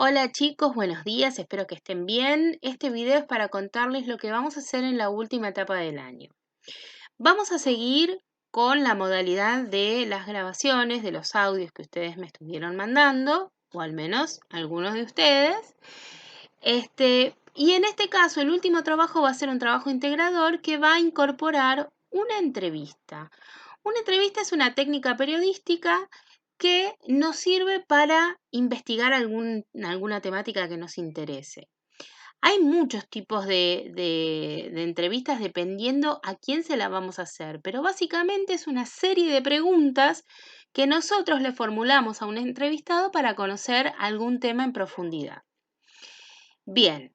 Hola chicos, buenos días, espero que estén bien. Este video es para contarles lo que vamos a hacer en la última etapa del año. Vamos a seguir con la modalidad de las grabaciones, de los audios que ustedes me estuvieron mandando, o al menos algunos de ustedes. Y en este caso, el último trabajo va a ser un trabajo integrador que va a incorporar una entrevista. Una entrevista es una técnica periodística que nos sirve para investigar alguna temática que nos interese. Hay muchos tipos de entrevistas dependiendo a quién se la vamos a hacer, pero básicamente es una serie de preguntas que nosotros le formulamos a un entrevistado para conocer algún tema en profundidad. Bien,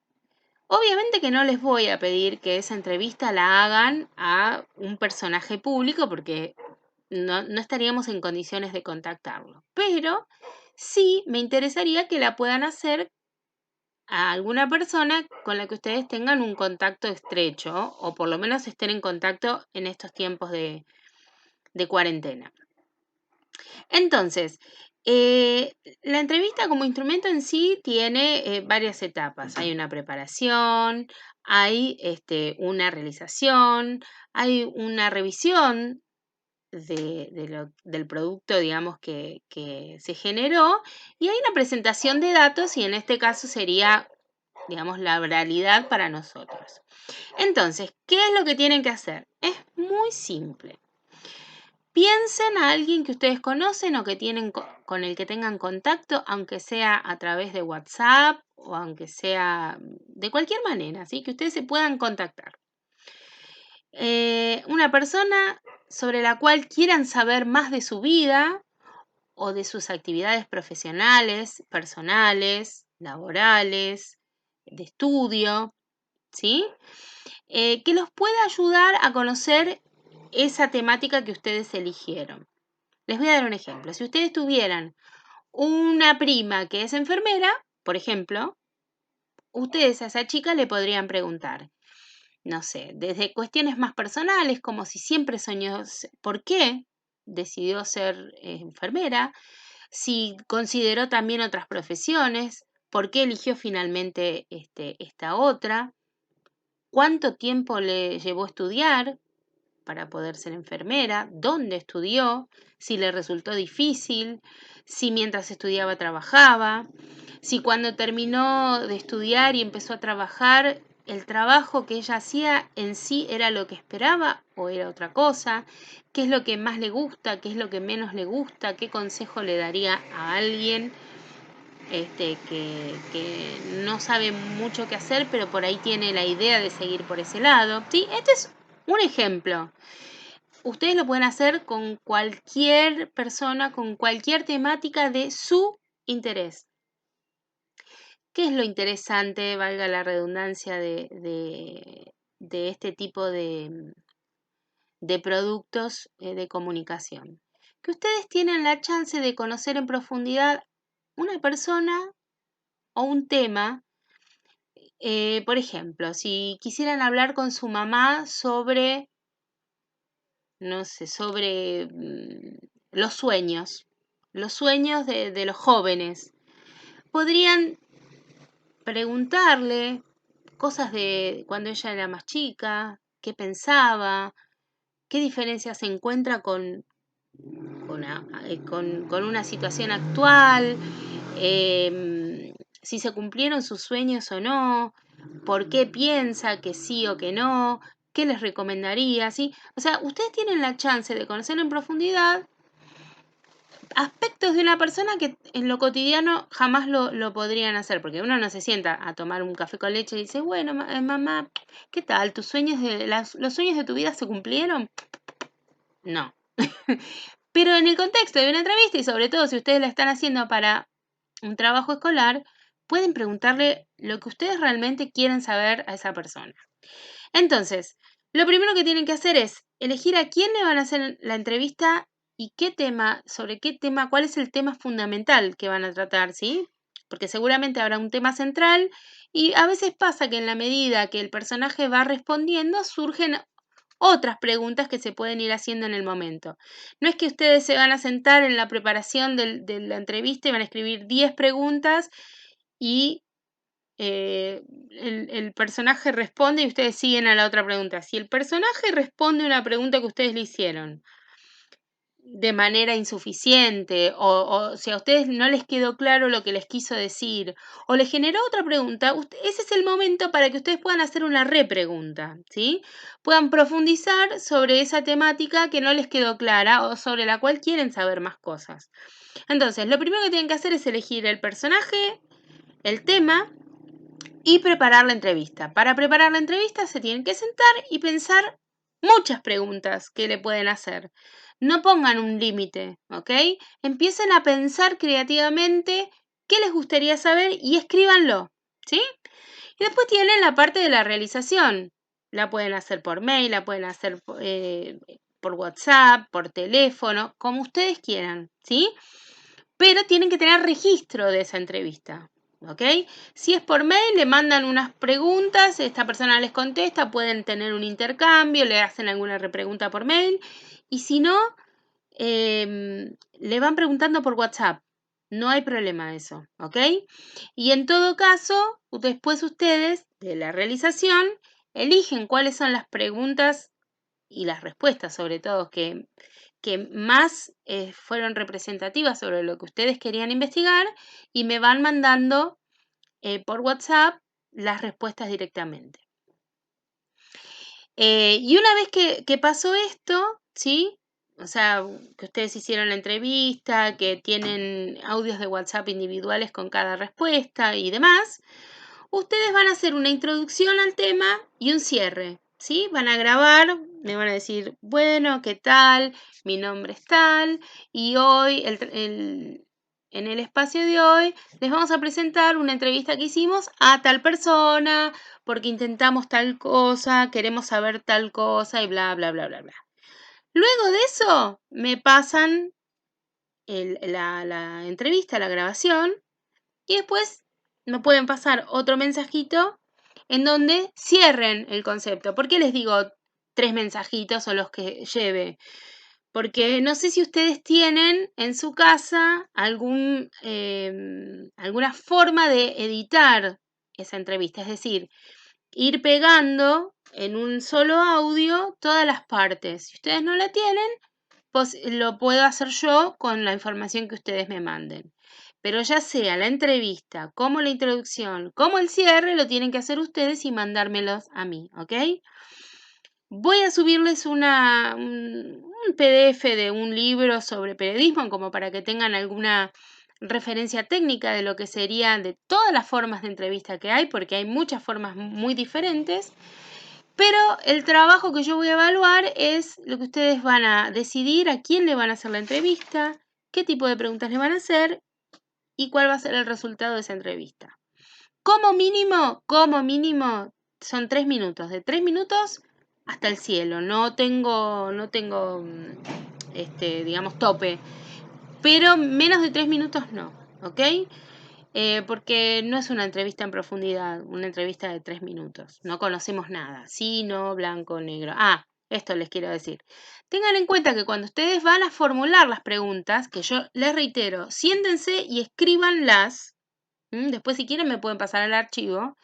obviamente que no les voy a pedir que esa entrevista la hagan a un personaje público porque no estaríamos en condiciones de contactarlo. Pero sí me interesaría que la puedan hacer a alguna persona con la que ustedes tengan un contacto estrecho o por lo menos estén en contacto en estos tiempos de cuarentena. Entonces, la entrevista como instrumento en sí tiene varias etapas. Hay una preparación, hay una realización, hay una revisión del producto, digamos, que se generó, y hay una presentación de datos, y en este caso sería, digamos, la oralidad para nosotros. Entonces, ¿qué es lo que tienen que hacer? Es muy simple. Piensen a alguien que ustedes conocen o que tienen con el que tengan contacto, aunque sea a través de WhatsApp o aunque sea de cualquier manera, ¿sí? Que ustedes se puedan contactar. Una persona sobre la cual quieran saber más de su vida o de sus actividades profesionales, personales, laborales, de estudio, ¿sí? Que los pueda ayudar a conocer esa temática que ustedes eligieron. Les voy a dar un ejemplo. Si ustedes tuvieran una prima que es enfermera, por ejemplo, ustedes a esa chica le podrían preguntar, no sé, desde cuestiones más personales, como si siempre soñó, por qué decidió ser enfermera, si consideró también otras profesiones, por qué eligió finalmente esta otra, cuánto tiempo le llevó estudiar para poder ser enfermera, dónde estudió, si le resultó difícil, si mientras estudiaba trabajaba, si cuando terminó de estudiar y empezó a trabajar, el trabajo que ella hacía en sí era lo que esperaba o era otra cosa, qué es lo que más le gusta, qué es lo que menos le gusta, qué consejo le daría a alguien que no sabe mucho qué hacer, pero por ahí tiene la idea de seguir por ese lado. ¿Sí? Este es un ejemplo. Ustedes lo pueden hacer con cualquier persona, con cualquier temática de su interés. ¿Qué es lo interesante, valga la redundancia, de este tipo de productos de comunicación? Que ustedes tienen la chance de conocer en profundidad una persona o un tema. Por ejemplo, si quisieran hablar con su mamá sobre, no sé, sobre los sueños de los jóvenes, podrían preguntarle cosas de cuando ella era más chica, qué pensaba, qué diferencias se encuentra con una situación actual, si se cumplieron sus sueños o no, por qué piensa que sí o que no, qué les recomendaría, ¿sí? O sea, ustedes tienen la chance de conocer en profundidad aspectos de una persona que en lo cotidiano jamás lo podrían hacer, porque uno no se sienta a tomar un café con leche y dice, bueno, mamá, ¿qué tal? ¿Los sueños de tu vida se cumplieron? No. Pero en el contexto de una entrevista y sobre todo si ustedes la están haciendo para un trabajo escolar, pueden preguntarle lo que ustedes realmente quieren saber a esa persona. Entonces, lo primero que tienen que hacer es elegir a quién le van a hacer la entrevista y qué tema, sobre qué tema, cuál es el tema fundamental que van a tratar, ¿sí? Porque seguramente habrá un tema central y a veces pasa que en la medida que el personaje va respondiendo surgen otras preguntas que se pueden ir haciendo en el momento. No es que ustedes se van a sentar en la preparación de la entrevista y van a escribir 10 preguntas y el personaje responde y ustedes siguen a la otra pregunta. Si el personaje responde una pregunta que ustedes le hicieron de manera insuficiente o si a ustedes no les quedó claro lo que les quiso decir o les generó otra pregunta, ese es el momento para que ustedes puedan hacer una repregunta, ¿sí? Puedan profundizar sobre esa temática que no les quedó clara o sobre la cual quieren saber más cosas. Entonces, lo primero que tienen que hacer es elegir el personaje, el tema y preparar la entrevista. Para preparar la entrevista se tienen que sentar y pensar muchas preguntas que le pueden hacer. No pongan un límite, ¿ok? Empiecen a pensar creativamente qué les gustaría saber y escríbanlo, ¿sí? Y después tienen la parte de la realización. La pueden hacer por mail, la pueden hacer por WhatsApp, por teléfono, como ustedes quieran, ¿sí? Pero tienen que tener registro de esa entrevista, ¿ok? Si es por mail, le mandan unas preguntas, esta persona les contesta, pueden tener un intercambio, le hacen alguna repregunta por mail, y si no, le van preguntando por WhatsApp. No hay problema eso, ¿ok? Y en todo caso, después ustedes, de la realización, eligen cuáles son las preguntas y las respuestas, sobre todo, que más fueron representativas sobre lo que ustedes querían investigar y me van mandando por WhatsApp las respuestas directamente. Y una vez que pasó esto, ¿sí? O sea, que ustedes hicieron la entrevista, que tienen audios de WhatsApp individuales con cada respuesta y demás, ustedes van a hacer una introducción al tema y un cierre, ¿sí? Van a grabar, me van a decir, bueno, ¿qué tal? Mi nombre es tal y hoy, en el espacio de hoy, les vamos a presentar una entrevista que hicimos a tal persona porque intentamos tal cosa, queremos saber tal cosa y bla, bla, bla, bla, bla. Luego de eso, me pasan la entrevista, la grabación, y después me pueden pasar otro mensajito en donde cierren el concepto. ¿Por qué les digo 3 mensajitos o los que lleve? Porque no sé si ustedes tienen en su casa alguna forma de editar esa entrevista, es decir, ir pegando en un solo audio todas las partes. Si ustedes no la tienen, pues lo puedo hacer yo con la información que ustedes me manden. Pero ya sea la entrevista, como la introducción, como el cierre, lo tienen que hacer ustedes y mandármelos a mí, ¿ok? Voy a subirles un PDF de un libro sobre periodismo, como para que tengan alguna referencia técnica de lo que serían de todas las formas de entrevista que hay, porque hay muchas formas muy diferentes. Pero el trabajo que yo voy a evaluar es lo que ustedes van a decidir a quién le van a hacer la entrevista, qué tipo de preguntas le van a hacer y cuál va a ser el resultado de esa entrevista. Como mínimo, son 3 minutos. De 3 minutos hasta el cielo. No tengo, digamos, tope. Pero menos de 3 minutos no, ¿ok? Porque no es una entrevista en profundidad, una entrevista de 3 minutos. No conocemos nada. Sí, no, blanco, negro. Ah, esto les quiero decir. Tengan en cuenta que cuando ustedes van a formular las preguntas, que yo les reitero, siéntense y escríbanlas. Después, si quieren, me pueden pasar al archivo.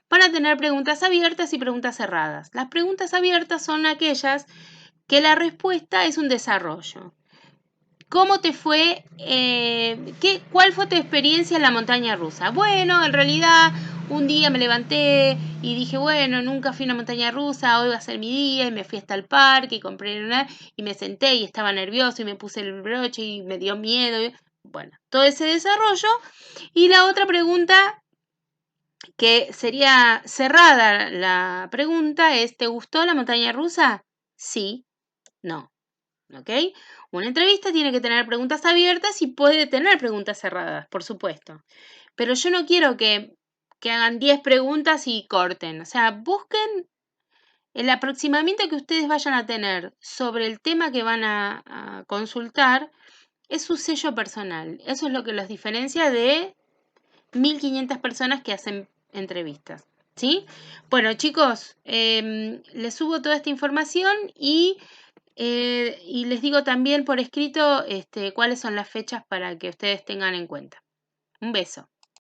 Van a tener preguntas abiertas y preguntas cerradas. Las preguntas abiertas son aquellas que la respuesta es un desarrollo. ¿Cómo te fue? ¿Cuál fue tu experiencia en la montaña rusa? Bueno, en realidad un día me levanté y dije, bueno, nunca fui a una montaña rusa, hoy va a ser mi día y me fui hasta el parque y compré una y me senté y estaba nervioso y me puse el broche y me dio miedo. Bueno, todo ese desarrollo. Y la otra pregunta que sería cerrada la pregunta es, ¿te gustó la montaña rusa? Sí, no. ¿Ok? Una entrevista tiene que tener preguntas abiertas y puede tener preguntas cerradas, por supuesto. Pero yo no quiero que hagan 10 preguntas y corten. O sea, busquen el aproximamiento que ustedes vayan a tener sobre el tema que van a consultar. Es su sello personal. Eso es lo que los diferencia de 1500 personas que hacen entrevistas. ¿Sí? Bueno, chicos, les subo toda esta información y les digo también por escrito cuáles son las fechas para que ustedes tengan en cuenta. Un beso.